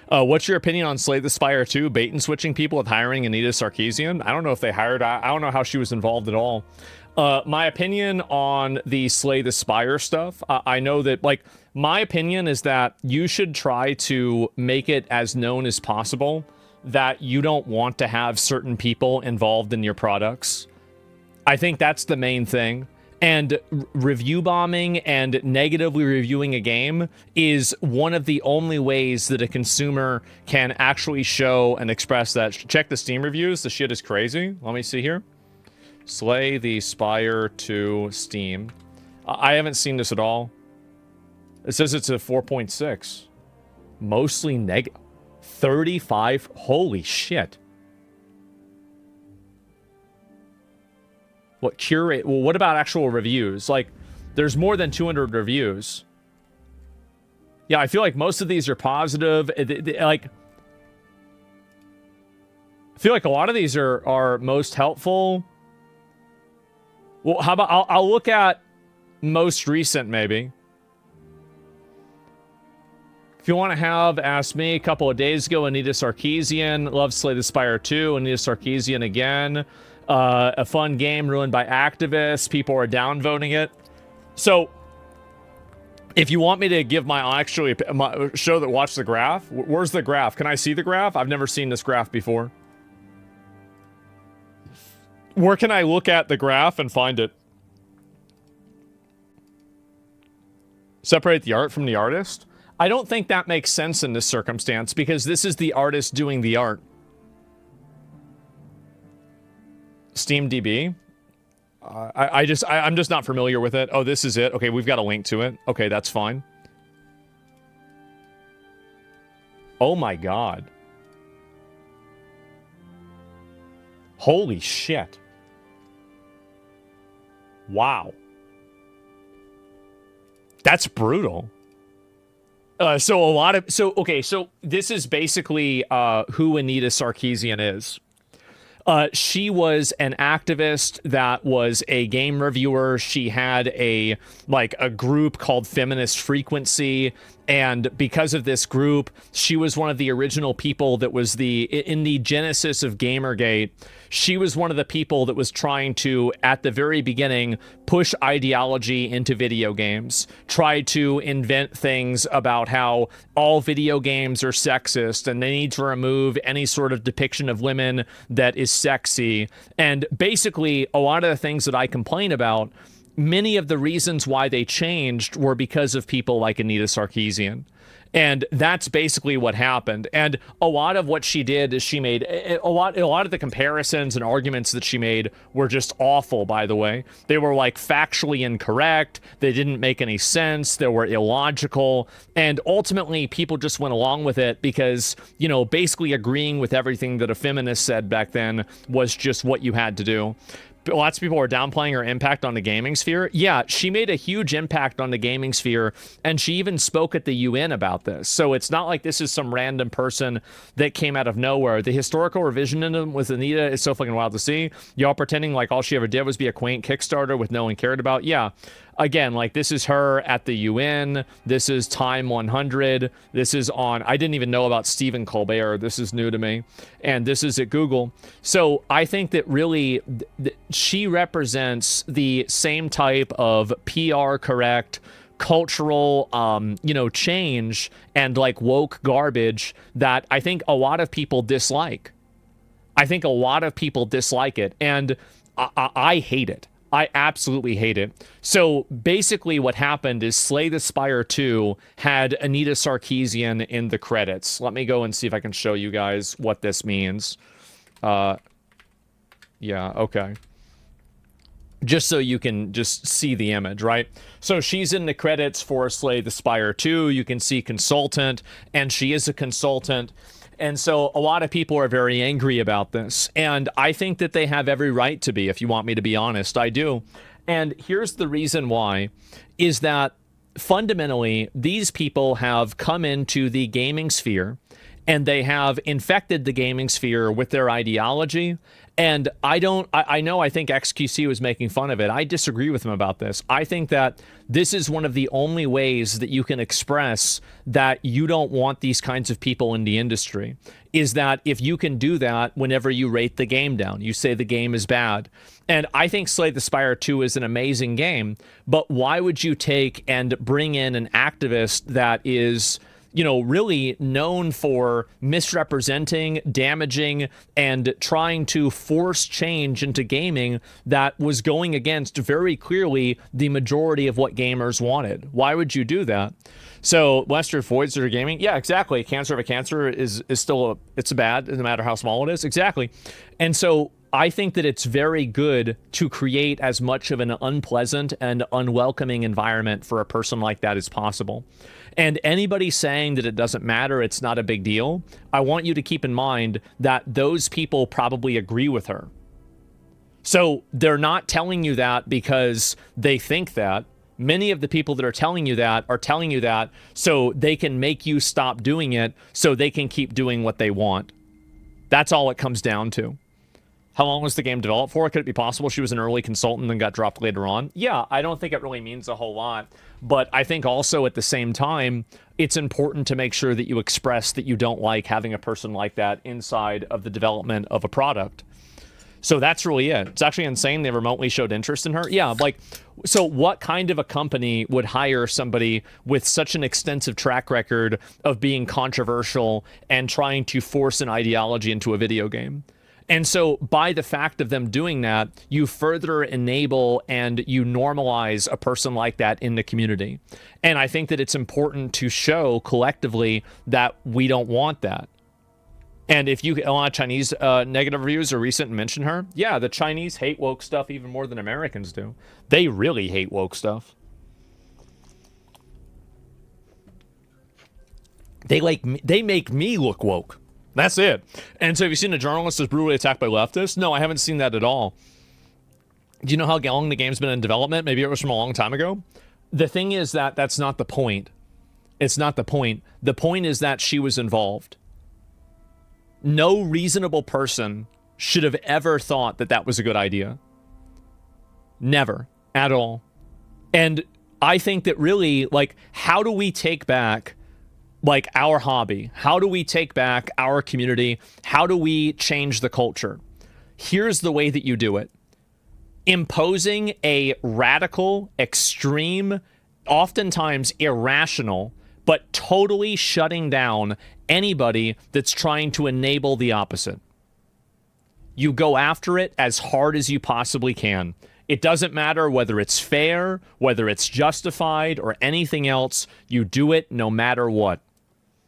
What's your opinion on Slay the Spire 2, bait and switching people with hiring Anita Sarkeesian? I don't know if they hired, I don't know how she was involved at all. My opinion on the Slay the Spire stuff, I know that, like, my opinion is that you should try to make it as known as possible that you don't want to have certain people involved in your products. I think that's the main thing. And review bombing and negatively reviewing a game is one of the only ways that a consumer can actually show and express that. Check the Steam reviews. The shit is crazy. Let me see here. Slay the Spire to Steam. I haven't seen this at all. It says it's a 4.6. Mostly negative. 35. Holy shit. What curate? Well, what about actual reviews? Like, there's more than 200 reviews. Yeah, I feel like most of these are positive. Like, I feel like a lot of these are most helpful. Well, how about I'll look at most recent, maybe. If you want to have, ask me, a couple of days ago, Anita Sarkeesian, love Slay the Spire 2, Anita Sarkeesian again. A fun game ruined by activists. People are downvoting it. So, if you want me to give my show that watch the graph, where's the graph? Can I see the graph? I've never seen this graph before. Where can I look at the graph and find it? Separate the art from the artist? I don't think that makes sense in this circumstance because this is the artist doing the art. SteamDB. I'm just not familiar with it. Oh, this is it. Okay, we've got a link to it. Okay, that's fine. Oh my god. Holy shit. Wow. That's brutal. So this is basically who Anita Sarkeesian is. She was an activist that was a game reviewer. She had a group called Feminist Frequency, and because of this group, she was one of the original people that was in the genesis of Gamergate. She was one of the people that was trying to, at the very beginning, push ideology into video games, try to invent things about how all video games are sexist and they need to remove any sort of depiction of women that is sexy. And basically, a lot of the things that I complain about, many of the reasons why they changed were because of people like Anita Sarkeesian. And that's basically what happened. And a lot of what she did is she made a lot of the comparisons and arguments that she made were just awful, by the way. They were like factually incorrect. They didn't make any sense. They were illogical. And ultimately, people just went along with it because, you know, basically agreeing with everything that a feminist said back then was just what you had to do. Lots of people are downplaying her impact on the gaming sphere. Yeah, she made a huge impact on the gaming sphere, and she even spoke at the UN about this. So it's not like this is some random person that came out of nowhere. The historical revisionism with Anita is so fucking wild to see. Y'all pretending like all she ever did was be a quaint Kickstarter with no one cared about. Yeah. Again, like, this is her at the UN. This is Time 100. This is on... I didn't even know about Stephen Colbert. This is new to me. And this is at Google. So I think that really she represents the same type of PR correct, cultural, change and, like, woke garbage that I think a lot of people dislike. I think a lot of people dislike it. And I hate it. I absolutely hate it. So basically what happened is Slay the Spire 2 had Anita Sarkeesian in the credits. Let me go and see if I can show you guys what this means. Yeah, okay. Just so you can just see the image, right? So she's in the credits for Slay the Spire 2. You can see consultant, and she is a consultant. And so a lot of people are very angry about this. And I think that they have every right to be, if you want me to be honest. I do. And here's the reason why, is that fundamentally, these people have come into the gaming sphere and they have infected the gaming sphere with their ideology. And I think XQC was making fun of it. I disagree with him about this. I think that this is one of the only ways that you can express that you don't want these kinds of people in the industry, is that if you can do that whenever you rate the game down, you say the game is bad. And I think Slay the Spire 2 is an amazing game, but why would you take and bring in an activist that is, really known for misrepresenting, damaging, and trying to force change into gaming that was going against very clearly the majority of what gamers wanted? Why would you do that? So Lester Voids are gaming. Yeah, exactly. Cancer of a cancer is still it's bad, no matter how small it is. Exactly. And so I think that it's very good to create as much of an unpleasant and unwelcoming environment for a person like that as possible. And anybody saying that it doesn't matter, it's not a big deal, I want you to keep in mind that those people probably agree with her. So they're not telling you that because they think that. Many of the people that are telling you that so they can make you stop doing it so they can keep doing what they want. That's all it comes down to. How long was the game developed for? Could it be possible she was an early consultant and got dropped later on? Yeah, I don't think it really means a whole lot. But I think also at the same time, it's important to make sure that you express that you don't like having a person like that inside of the development of a product. So that's really it. It's actually insane they remotely showed interest in her. Yeah, so what kind of a company would hire somebody with such an extensive track record of being controversial and trying to force an ideology into a video game? And so by the fact of them doing that, you further enable and you normalize a person like that in the community. And I think that it's important to show collectively that we don't want that. And if you, a lot of Chinese negative reviews are recent and mention her, yeah, the Chinese hate woke stuff even more than Americans do. They really hate woke stuff. They make me look woke. That's it. And so have you seen a journalist is brutally attacked by leftists? No, I haven't seen that at all. Do you know how long the game's been in development? Maybe it was from a long time ago. The thing is that that's not the point. It's not the point. The point is that she was involved. No reasonable person should have ever thought that that was a good idea. Never. At all. And I think that really, how do we take back our hobby? How do we take back our community? How do we change the culture? Here's the way that you do it. Imposing a radical, extreme, oftentimes irrational, but totally shutting down anybody that's trying to enable the opposite. You go after it as hard as you possibly can. It doesn't matter whether it's fair, whether it's justified, or anything else. You do it no matter what.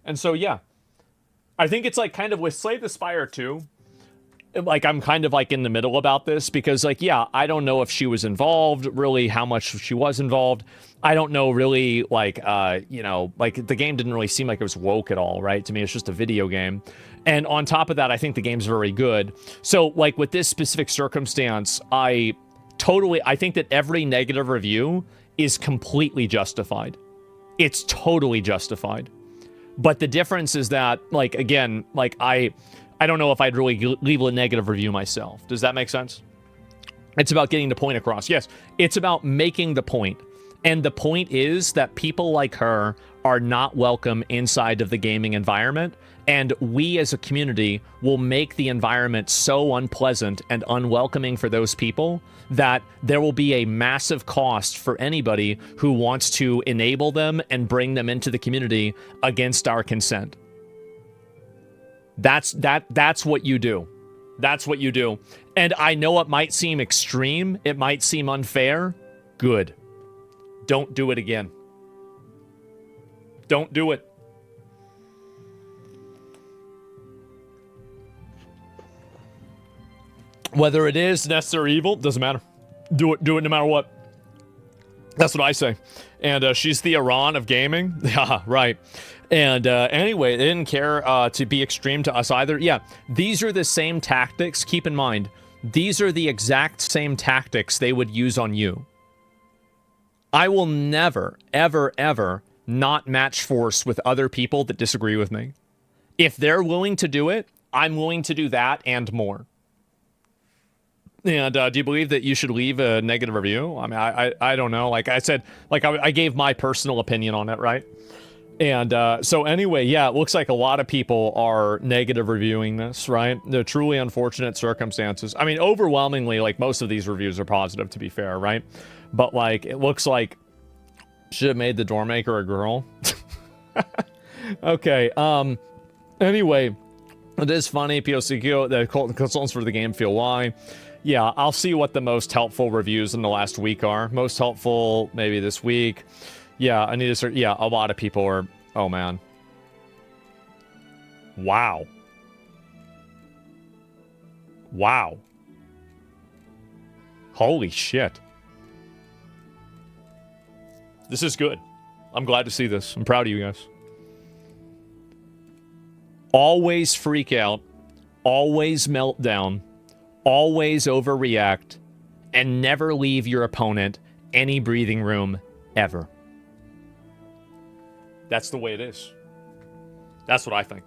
And so, yeah, I think it's kind of with Slay the Spire 2, I'm kind of in the middle about this because yeah, I don't know if she was involved, really how much she was involved. I don't know really the game didn't really seem like it was woke at all, right? To me, it's just a video game. And on top of that, I think the game's very good. So with this specific circumstance, I think that every negative review is completely justified. It's totally justified. But the difference is that, again, I don't know if I'd really leave a negative review myself. Does that make sense? It's about getting the point across. Yes, it's about making the point. And the point is that people like her are not welcome inside of the gaming environment. And we as a community will make the environment so unpleasant and unwelcoming for those people that there will be a massive cost for anybody who wants to enable them and bring them into the community against our consent. That's what you do. That's what you do. And I know it might seem extreme. It might seem unfair. Good. Don't do it again. Don't do it. Whether it is necessary evil, doesn't matter. Do it no matter what. That's what I say. And she's the Iran of gaming. Yeah, right. And anyway, they didn't care to be extreme to us either. Yeah, these are the same tactics. Keep in mind, these are the exact same tactics they would use on you. I will never, ever, ever not match force with other people that disagree with me. If they're willing to do it, I'm willing to do that and more. And do you believe that you should leave a negative review? I mean, I don't know. Like I said, like I gave my personal opinion on it, right? And so anyway, yeah, it looks like a lot of people are negative reviewing this, right? They're truly unfortunate circumstances. I mean, overwhelmingly, like most of these reviews are positive, to be fair, right? But like, it looks like should have made the door maker a girl. Okay. Anyway, it is funny. POCQ, the consultants for the game feel why. Yeah, I'll see what the most helpful reviews in the last week are. Most helpful, maybe this week. Yeah, I need to start. Yeah, a lot of people are. Oh, man. Wow. Wow. Holy shit. This is good. I'm glad to see this. I'm proud of you guys. Always freak out. Always melt down. Always overreact. And never leave your opponent any breathing room ever. That's the way it is. That's what I think.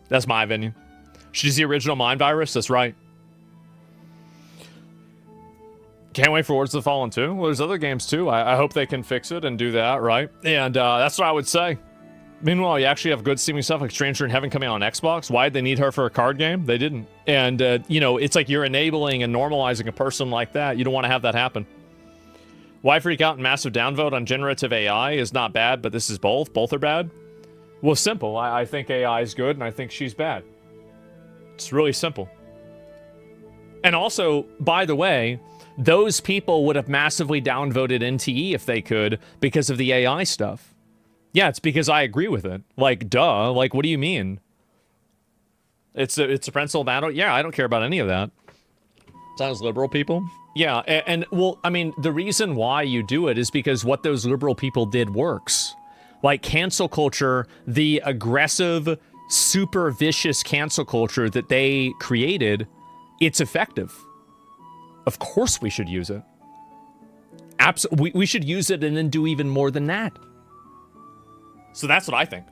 That's my opinion. She's the original Mind Virus. That's right. Can't wait for Words of the Fallen 2. Well, there's other games too. I hope they can fix it and do that, right? And that's what I would say. Meanwhile, you actually have good seeming stuff like Stranger in Heaven coming out on Xbox. Why'd they need her for a card game? They didn't. And, you know, it's like you're enabling and normalizing a person like that. You don't want to have that happen. Why freak out and massive downvote on generative AI is not bad, but this is both. Both are bad. Well, simple. I think AI is good, and I think she's bad. It's really simple. And also, by the way, those people would have massively downvoted NTE if they could because of the AI stuff. Yeah, it's because I agree with it. Like, duh. Like, what do you mean? It's a principle battle? Yeah, I don't care about any of that. Sounds liberal people? Yeah, and well, I mean, the reason why you do it is because what those liberal people did works. Like, cancel culture, the aggressive, super vicious cancel culture that they created, it's effective. Of course we should use it. We should use it and then do even more than that. So that's what I think.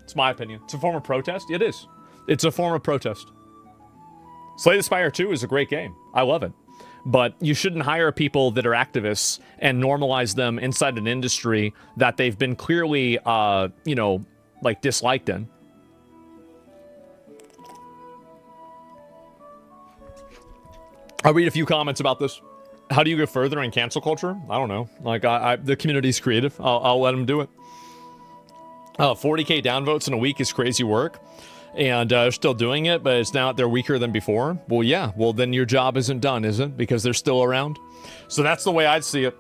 It's my opinion. It's a form of protest. It is. It's a form of protest. Slay the Spire 2 is a great game. I love it. But you shouldn't hire people that are activists and normalize them inside an industry that they've been clearly, you know, like disliked in. I'll read a few comments about this. How do you go further in cancel culture? I don't know. Like, the community's creative. I'll let them do it. 40k downvotes in a week is crazy work. And they're still doing it, but it's now they're weaker than before. Well, yeah. Well, then your job isn't done, is it? Because they're still around. So that's the way I'd see it.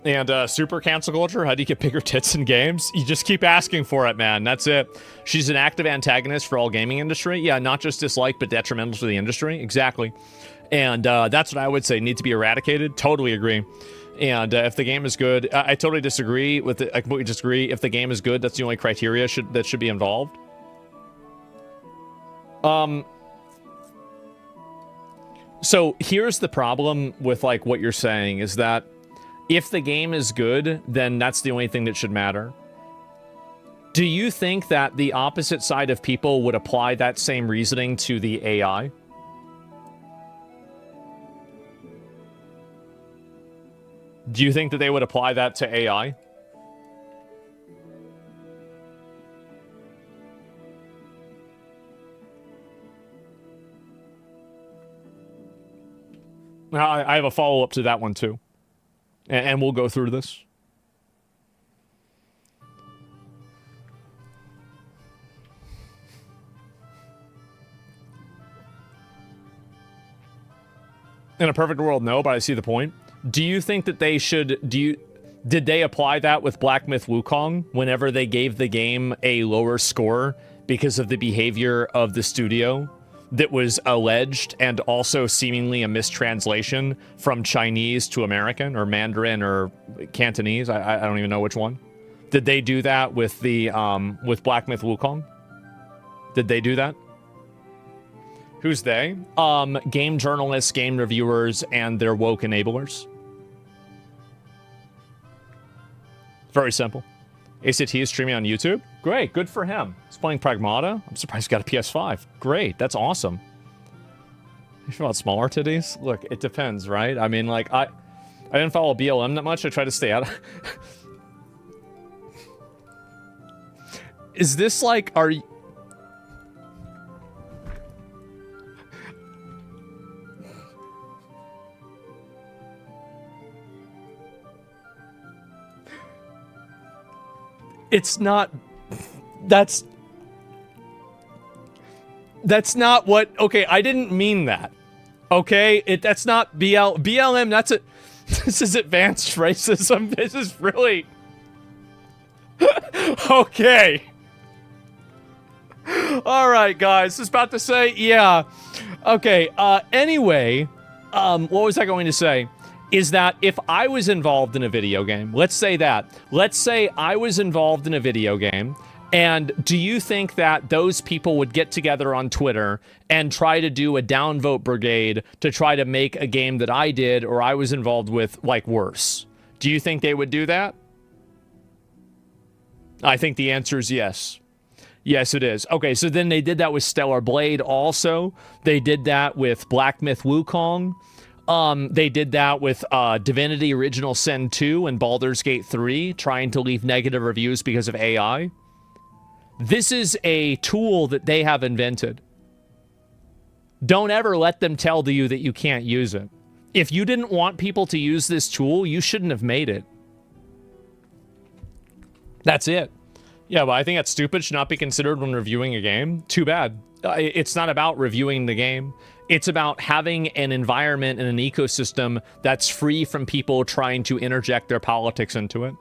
And super cancel culture, how do you get bigger tits in games? You just keep asking for it, man. That's it. She's an active antagonist for all gaming industry. Yeah, not just disliked, but detrimental to the industry. Exactly. And that's what I would say. Need to be eradicated. Totally agree. And if the game is good, I totally disagree with it. I completely disagree. If the game is good, that's the only criteria that should be involved. So here's the problem with like what you're saying is that if the game is good, then that's the only thing that should matter. Do you think that the opposite side of people would apply that same reasoning to the AI? Do you think that they would apply that to AI? I have a follow-up to that one, too. And we'll go through this. In a perfect world, no, but I see the point. Do you think that they should... Did they apply that with Black Myth Wukong whenever they gave the game a lower score because of the behavior of the studio that was alleged and also seemingly a mistranslation from Chinese to American or Mandarin or Cantonese? I don't even know which one. Did they do that with the with Black Myth Wukong? Did they do that? Who's they? Game journalists, game reviewers, and their woke enablers. Very simple. ACT is streaming on YouTube. Great, good for him. He's playing Pragmata. I'm surprised he got a PS5. Great, that's awesome. You feel about smaller titties? Look, it depends, right? I mean, like, I didn't follow BLM that much. I try to stay out. Is this like, are you... It's not... That's not what... Okay, I didn't mean that. Okay? That's not BLM, that's a... This is advanced racism. This is really... Okay. Alright, guys. I was about to say, yeah. Okay, anyway, what was I going to say? Is that if I was involved in a video game, let's say that. Let's say I was involved in a video game, and do you think that those people would get together on Twitter and try to do a downvote brigade to try to make a game that I did or I was involved with, like, worse? Do you think they would do that? I think the answer is yes. Yes, it is. Okay, so then they did that with Stellar Blade also. They did that with Black Myth Wukong. They did that with Divinity Original Sin 2 and Baldur's Gate 3, trying to leave negative reviews because of AI. This is a tool that they have invented. Don't ever let them tell you that you can't use it. If you didn't want people to use this tool, you shouldn't have made it. That's it. Yeah, but I think that's stupid. Should not be considered when reviewing a game. Too bad. It's not about reviewing the game. It's about having an environment and an ecosystem that's free from people trying to interject their politics into it.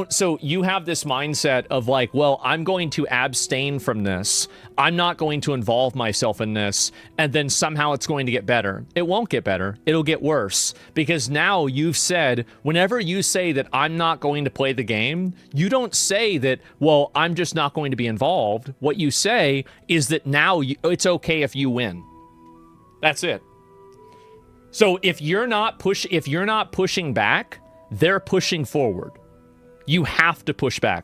So you have this mindset of like, well, I'm going to abstain from this. I'm not going to involve myself in this. And then somehow it's going to get better. It won't get better. It'll get worse. Because now you've said, whenever you say that I'm not going to play the game, you don't say that, well, I'm just not going to be involved. What you say is that now it's okay if you win. That's it. So if you're not pushing back, they're pushing forward. You have to push back.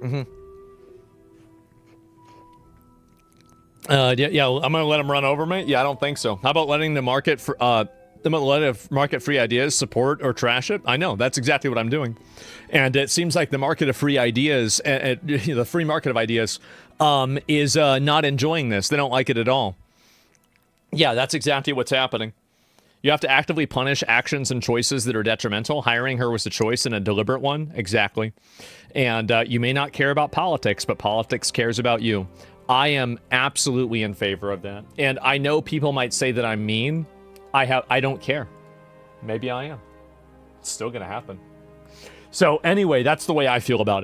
Yeah, I'm gonna let them run over me. Yeah, I don't think so. How about letting the market for market free ideas support or trash it? I know that's exactly what I'm doing, and it seems like the market of free ideas, the free market of ideas, is not enjoying this. They don't like it at all. Yeah, that's exactly what's happening. You have to actively punish actions and choices that are detrimental. Hiring her was a choice and a deliberate one. Exactly. And you may not care about politics, but politics cares about you. I am absolutely in favor of that. And I know people might say that I'm mean. I don't care. Maybe I am. It's still going to happen. So anyway, that's the way I feel about it.